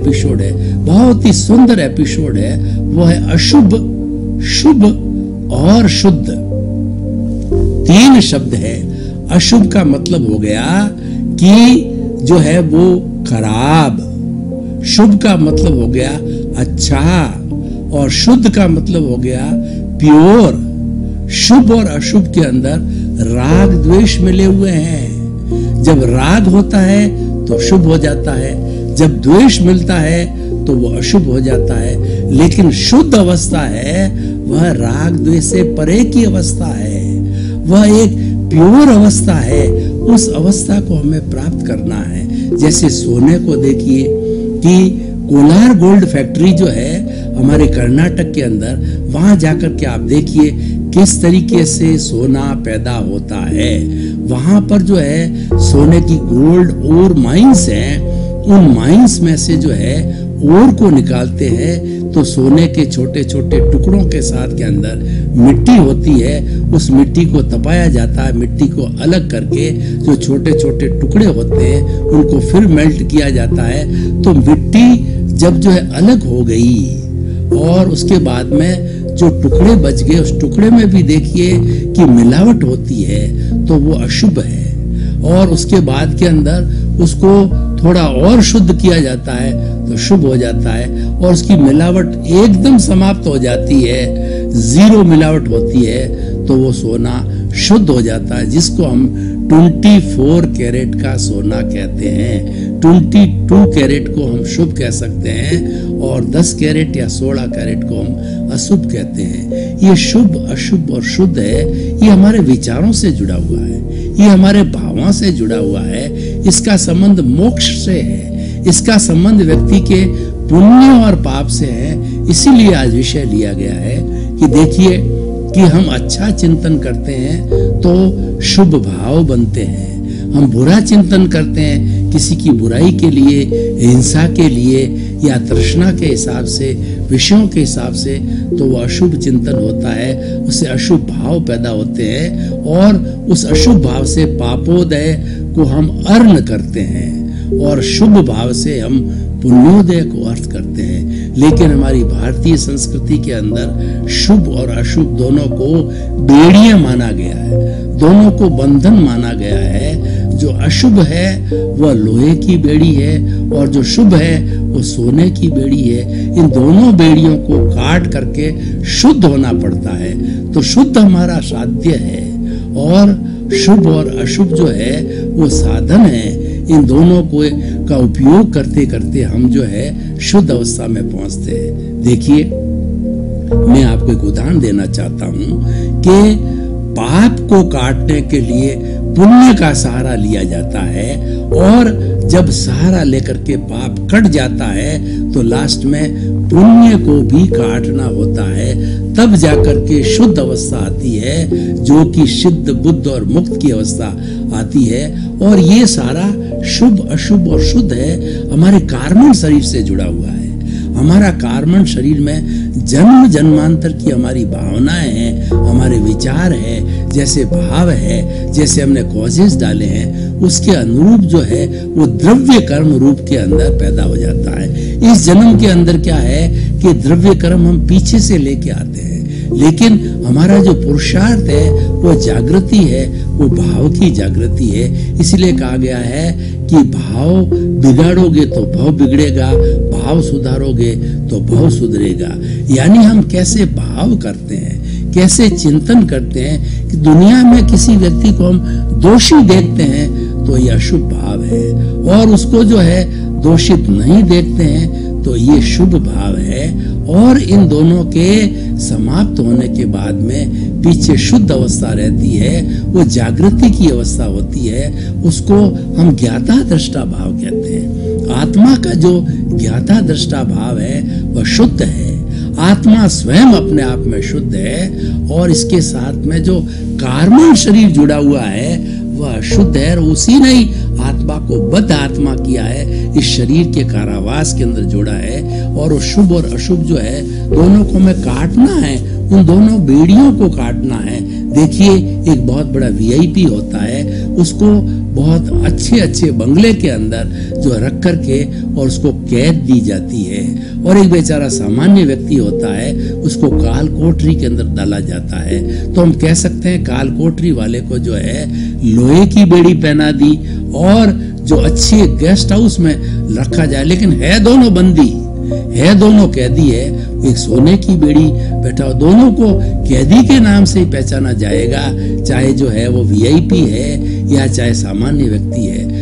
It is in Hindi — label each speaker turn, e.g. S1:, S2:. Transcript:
S1: एपिसोड है, बहुत ही सुंदर एपिसोड है, वो है अशुभ, शुभ और शुद्ध। 3 शब्द है। अशुभ का मतलब हो गया कि जो है वो खराब, शुभ का मतलब हो गया अच्छा, और शुद्ध का मतलब हो गया प्योर। शुभ और अशुभ के अंदर राग द्वेष मिले हुए हैं। जब राग होता है तो शुभ हो जाता है, जब द्वेष मिलता है तो वो अशुभ हो जाता है। लेकिन शुद्ध अवस्था है वह राग द्वेष से परे की अवस्था है, वह एक प्योर अवस्था है। उस अवस्था को हमें प्राप्त करना है। जैसे सोने को देखिए कि कोलार गोल्ड फैक्ट्री जो है हमारे कर्नाटक के अंदर, वहां जाकर के आप देखिए किस तरीके से सोना पैदा होता है। वहां पर जो है सोने की गोल्ड ओर माइंस हैं, उन माइंस में से जो है ओर को निकालते हैं तो सोने के छोटे छोटे टुकड़ों के साथ के अंदर मिट्टी होती है। उस मिट्टी को तपाया जाता है, मिट्टी को अलग करके जो छोटे छोटे टुकड़े होते हैं उनको फिर मेल्ट किया जाता है। तो मिट्टी जब जो है अलग हो गई और उसके बाद में जो टुकड़े बच गए, उस टुकड़े में भी देखिए कि मिलावट होती है, तो वो अशुभ है। और उसके बाद के अंदर उसको थोड़ा और शुद्ध किया जाता है तो शुभ हो जाता है, और उसकी मिलावट एकदम समाप्त हो जाती है, 0 मिलावट होती है, तो वो सोना शुद्ध हो जाता है, जिसको हम 24 कैरेट का सोना कहते हैं। 22 कैरेट को हम शुभ कह सकते हैं और 10 कैरेट या 16 कैरेट को हम अशुभ कहते हैं। ये शुभ, अशुभ और शुद्ध है, ये हमारे विचारों से जुड़ा हुआ है, ये हमारे भावों से जुड़ा हुआ है। इसका संबंध मोक्ष से है, इसका संबंध व्यक्ति के पुण्य और पाप से है। इसीलिए आज विषय लिया गया है कि देखिए कि हम अच्छा चिंतन करते हैं तो शुभ भाव बनते हैं, हम बुरा चिंतन करते हैं किसी की बुराई के लिए, हिंसा के लिए या तृष्णा के हिसाब से, विषयों के हिसाब से, तो वो अशुभ चिंतन होता है, उससे अशुभ भाव पैदा होते हैं और उस अशुभ भाव से पापोदय को हम अर्न करते हैं और शुभ भाव से हम पुण्योदय को अर्थ करते हैं। लेकिन हमारी भारतीय संस्कृति के अंदर शुभ और अशुभ दोनों को बेड़ियां माना गया है, दोनों को बंधन माना गया है। जो अशुभ है वह लोहे की बेड़ी है और जो शुभ है वो सोने की बेड़ी है। इन दोनों बेड़ियों को काट करके शुद्ध होना पड़ता है, तो शुद्ध हमारा साध्य है और शुभ और अशुभ जो है वो साधन है। इन दोनों को का उपयोग करते करते हम जो है शुद्ध अवस्था में पहुंचते हैं। देखिए, मैं आपको एक उदाहरण देना चाहता हूं कि पाप को काटने के लिए पुण्य का सहारा लिया जाता है और जब सहारा लेकर के पाप कट जाता है तो लास्ट में पुण्य को भी काटना होता है, तब जाकर के शुद्ध अवस्था आती है, जो कि सिद्ध, बुद्ध और मुक्त की अवस्था आती है। और ये सारा शुभ, अशुभ और शुद्ध है हमारे कार्मण शरीर से जुड़ा हुआ है। हमारा कार्मण शरीर में जन्म जन्मांतर की हमारी भावनाएं हैं, हमारे विचार है, जैसे भाव है, जैसे हमने कॉजेस डाले हैं, उसके अनुरूप जो है वो द्रव्य कर्म रूप के अंदर पैदा हो जाता है। इस जन्म के अंदर क्या है कि द्रव्य कर्म हम पीछे से लेके आते हैं, लेकिन हमारा जो पुरुषार्थ है वो जागृति है, वो भाव की जागृति है। इसलिए कहा गया है कि भाव बिगाड़ोगे तो भाव बिगड़ेगा, भाव सुधारोगे तो भाव सुधरेगा। यानी हम कैसे भाव करते हैं, कैसे चिंतन करते हैं कि दुनिया में किसी व्यक्ति को हम दोषी देखते हैं तो ये अशुभ भाव है, और उसको जो है दोषित नहीं देखते हैं तो ये शुभ भाव है। और इन दोनों के समाप्त होने के बाद में पीछे शुद्ध अवस्था रहती है, वो जागृति की अवस्था होती है, उसको हम ज्ञाता दृष्टा भाव कहते हैं। आत्मा का जो ज्ञाता दृष्टा भाव है वह शुद्ध है, आत्मा स्वयं अपने आप में शुद्ध है, और इसके साथ में जो कार्मण शरीर जुड़ा हुआ है वह शुद्ध है, और उसी ने आत्मा को बद्ध आत्मा किया है, इस शरीर के कारावास के अंदर जोड़ा है। और वो शुभ और अशुभ जो है दोनों को हमें काटना है, उन दोनों बेड़ियों को काटना है। देखिए, एक बहुत बड़ा VIP होता है, उसको बहुत अच्छे अच्छे बंगले के अंदर जो रख करके और उसको कैद दी जाती है, और एक बेचारा सामान्य व्यक्ति होता है उसको काल कोठरी के अंदर डाला जाता है। तो हम कह सकते हैं काल कोठरी वाले को जो है लोहे की बेड़ी पहना दी और जो अच्छे गेस्ट हाउस में रखा जाए, लेकिन है दोनों बंदी, है दोनों कैदी है, एक सोने की बेड़ी बैठा, दोनों को कैदी के नाम से ही पहचाना जाएगा, चाहे जो है वो वीआईपी है या चाहे सामान्य व्यक्ति है।